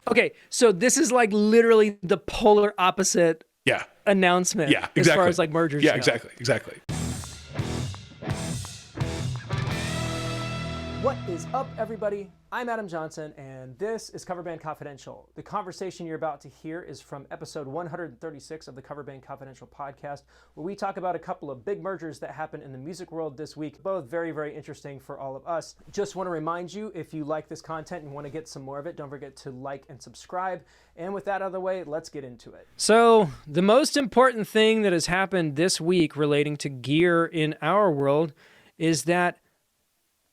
Okay, so this is like literally the polar opposite Yeah. announcement. Yeah, exactly. As far as like mergers Yeah, go. exactly. What is up, everybody? I'm Adam Johnson, and this is Cover Band Confidential. The conversation you're about to hear is from episode 136 of the Cover Band Confidential podcast, where we talk about a couple of big mergers that happened in the music world this week, both very, very interesting for all of us. Just want to remind you, if you like this content and want to get some more of it, don't forget to like and subscribe. And with that out of the way, let's get into it. So, the most important thing that has happened this week relating to gear in our world is that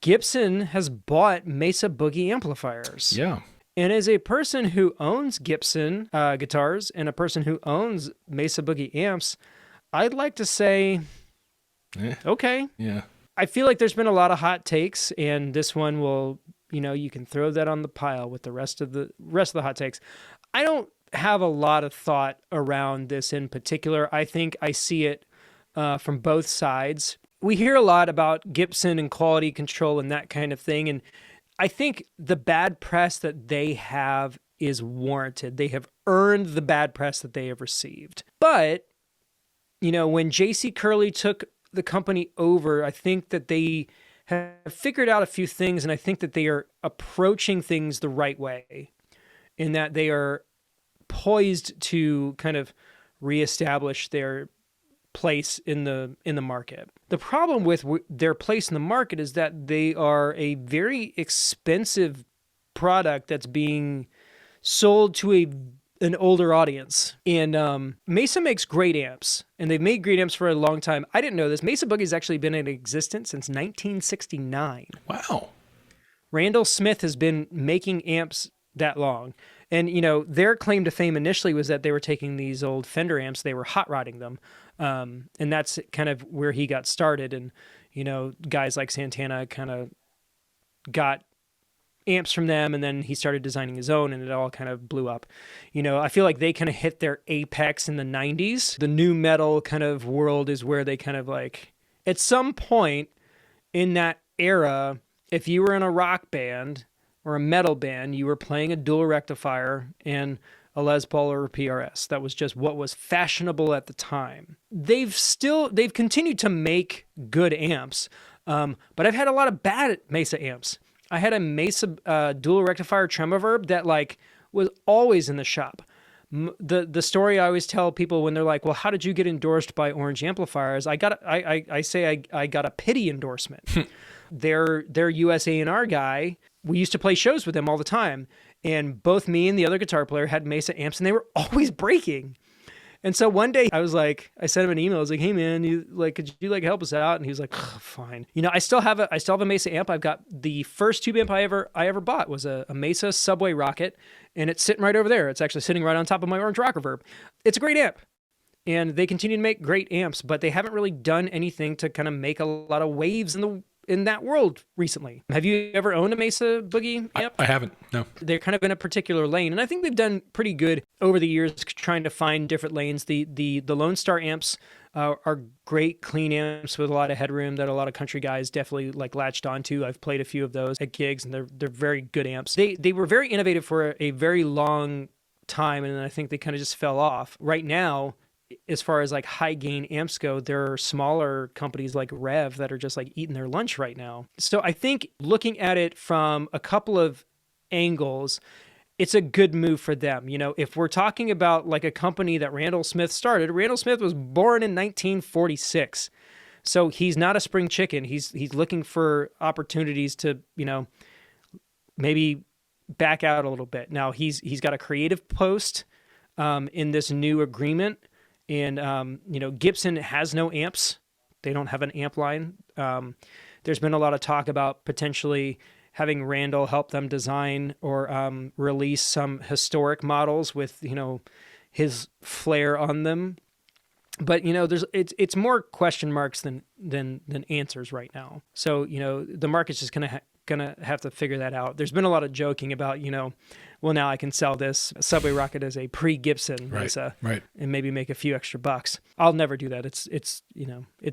Gibson has bought Mesa Boogie amplifiers. Yeah. And as a person who owns Gibson guitars and a person who owns Mesa Boogie amps, I'd like to say, okay. Yeah. I feel like there's been a lot of hot takes, and this one will, you can throw that on the pile with the rest of the hot takes. I don't have a lot of thought around this in particular. I think I see it from both sides. We hear a lot about Gibson and quality control and that kind of thing, and I think the bad press that they have is warranted. They have earned the bad press that they have received. But, when J.C. Curley took the company over, I think that they have figured out a few things, and I think that they are approaching things the right way, in that they are poised to kind of reestablish their place in the market. The problem with their place in the market is that they are a very expensive product that's being sold to an older audience. And Mesa makes great amps, and they've made great amps for a long time. I didn't know this. Mesa Boogie has actually been in existence since 1969. Wow. Randall Smith has been making amps that long. And, their claim to fame initially was that they were taking these old Fender amps, they were hot rodding them. And that's kind of where he got started. And, guys like Santana kind of got amps from them, and then he started designing his own, and it all kind of blew up. I feel like they kind of hit their apex in the 90s. The new metal kind of world is where they kind of like, at some point in that era, if you were in a rock band or a metal band, you were playing a dual rectifier and a Les Paul or a PRS. That was just what was fashionable at the time. They've continued to make good amps, but I've had a lot of bad Mesa amps. I had a Mesa dual rectifier Tremoverb that was always in the shop. The story I always tell people when they're like, well, how did you get endorsed by Orange Amplifiers? I say I got a pity endorsement. Their US A&R guy, we used to play shows with them all the time. And both me and the other guitar player had Mesa amps, and they were always breaking. And so one day I sent him an email. I was like, hey man, could you help us out? And he was like, fine. I still have a Mesa amp. I've got the first tube amp I ever bought was a Mesa Subway Rocket, and it's sitting right over there. It's actually sitting right on top of my Orange Rock Reverb. It's a great amp. And they continue to make great amps, but they haven't really done anything to kind of make a lot of waves in that world recently. Have you ever owned a Mesa Boogie amp? I haven't, no. They're kind of in a particular lane, and I think they've done pretty good over the years trying to find different lanes. The Lone Star amps are great, clean amps with a lot of headroom that a lot of country guys definitely latched onto. I've played a few of those at gigs, and they're very good amps. They were very innovative for a very long time, and I think they kind of just fell off. Right now, as far as high gain amps go, there are smaller companies like Rev that are just eating their lunch right now. So I think looking at it from a couple of angles, it's a good move for them. If we're talking about a company that Randall Smith started, Randall Smith was born in 1946. So he's not a spring chicken. He's looking for opportunities to, maybe back out a little bit. Now he's got a creative post in this new agreement. And, Gibson has no amps. They don't have an amp line. There's been a lot of talk about potentially having Randall help them design or release some historic models with, his flair on them. But, it's more question marks than answers right now. So, the market's just going to gonna have to figure that out. There's been a lot of joking about, well, now I can sell this Subway Rocket as a pre-Gibson Mesa, and maybe make a few extra bucks. I'll never do that. It's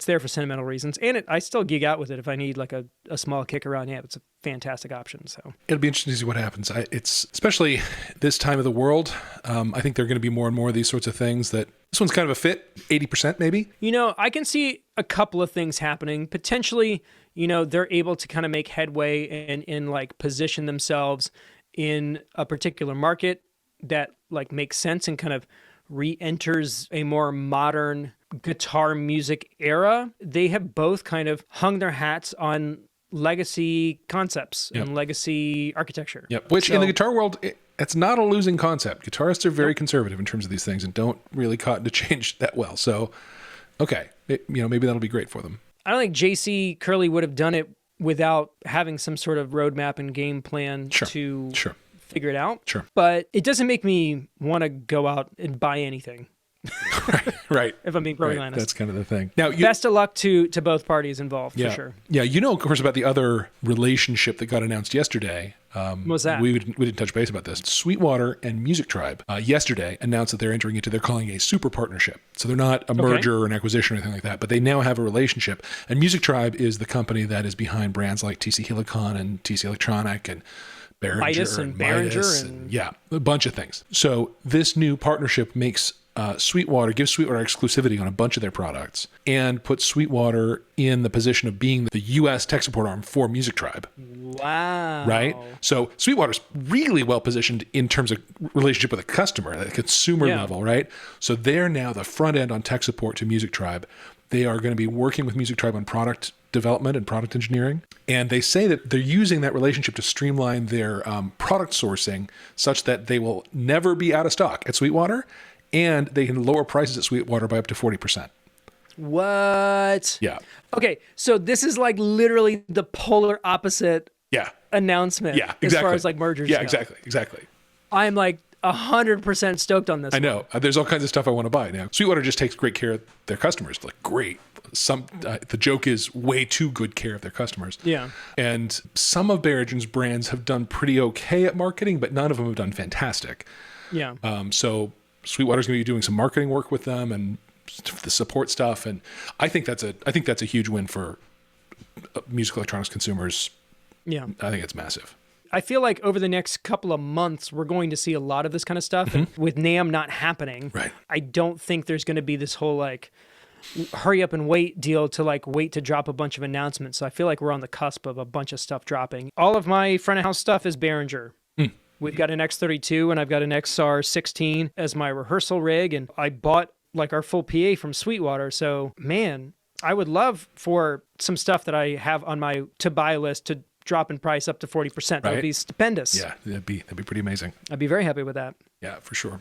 there for sentimental reasons, and I still gig out with it if I need like a small kick around amp. It's a fantastic option. So it'll be interesting to see what happens. It's especially this time of the world. I think there are going to be more and more of these sorts of things. That this one's kind of a fit, 80% maybe. I can see a couple of things happening. Potentially, they're able to kind of make headway and like position themselves in a particular market that like makes sense and kind of re-enters a more modern guitar music era. They have both kind of hung their hats on legacy concepts and legacy architecture. Yep. Which in the guitar world, it's not a losing concept. Guitarists are very conservative in terms of these things and don't really cotton to change that well. So, okay, maybe that'll be great for them. I don't think JC Curley would have done it without having some sort of roadmap and game plan to figure it out. Sure. But it doesn't make me want to go out and buy anything. Right. If I'm being brutally honest. That's kind of the thing. Now, best of luck to both parties involved, for sure. Yeah, of course, about the other relationship that got announced yesterday. What was that? We didn't touch base about this. Sweetwater and Music Tribe yesterday announced that they're entering into, they're calling a super partnership. So they're not a merger or an acquisition or anything like that, but they now have a relationship. And Music Tribe is the company that is behind brands like TC Helicon and TC Electronic and Behringer Midas and Behringer and a bunch of things. So this new partnership makes gives Sweetwater exclusivity on a bunch of their products and puts Sweetwater in the position of being the U.S. tech support arm for Music Tribe. Wow. Right? So Sweetwater's really well positioned in terms of relationship with a customer, at a consumer level, right? So they're now the front end on tech support to Music Tribe. They are going to be working with Music Tribe on product development and product engineering. And they say that they're using that relationship to streamline their product sourcing such that they will never be out of stock at Sweetwater, and they can lower prices at Sweetwater by up to 40%. What? Yeah. Okay, so this is like literally the polar opposite announcement as far as like mergers go. Exactly. I'm like 100% stoked on this. I know. There's all kinds of stuff I want to buy now. Sweetwater just takes great care of their customers. Like, great. The joke is way too good care of their customers. Yeah. And some of Behringer's brands have done pretty okay at marketing, but none of them have done fantastic. Yeah. So Sweetwater's going to be doing some marketing work with them and the support stuff, and I think that's a huge win for music electronics consumers. Yeah, I think it's massive. I feel like over the next couple of months, we're going to see a lot of this kind of stuff. And with NAMM not happening, I don't think there's going to be this whole like hurry up and wait deal to like wait to drop a bunch of announcements. So I feel like we're on the cusp of a bunch of stuff dropping. All of my front of house stuff is Behringer. We've got an X32 and I've got an XR16 as my rehearsal rig. And I bought like our full PA from Sweetwater. So man, I would love for some stuff that I have on my to buy list to drop in price up to 40%. That would be stupendous. Yeah, that'd be pretty amazing. I'd be very happy with that. Yeah, for sure.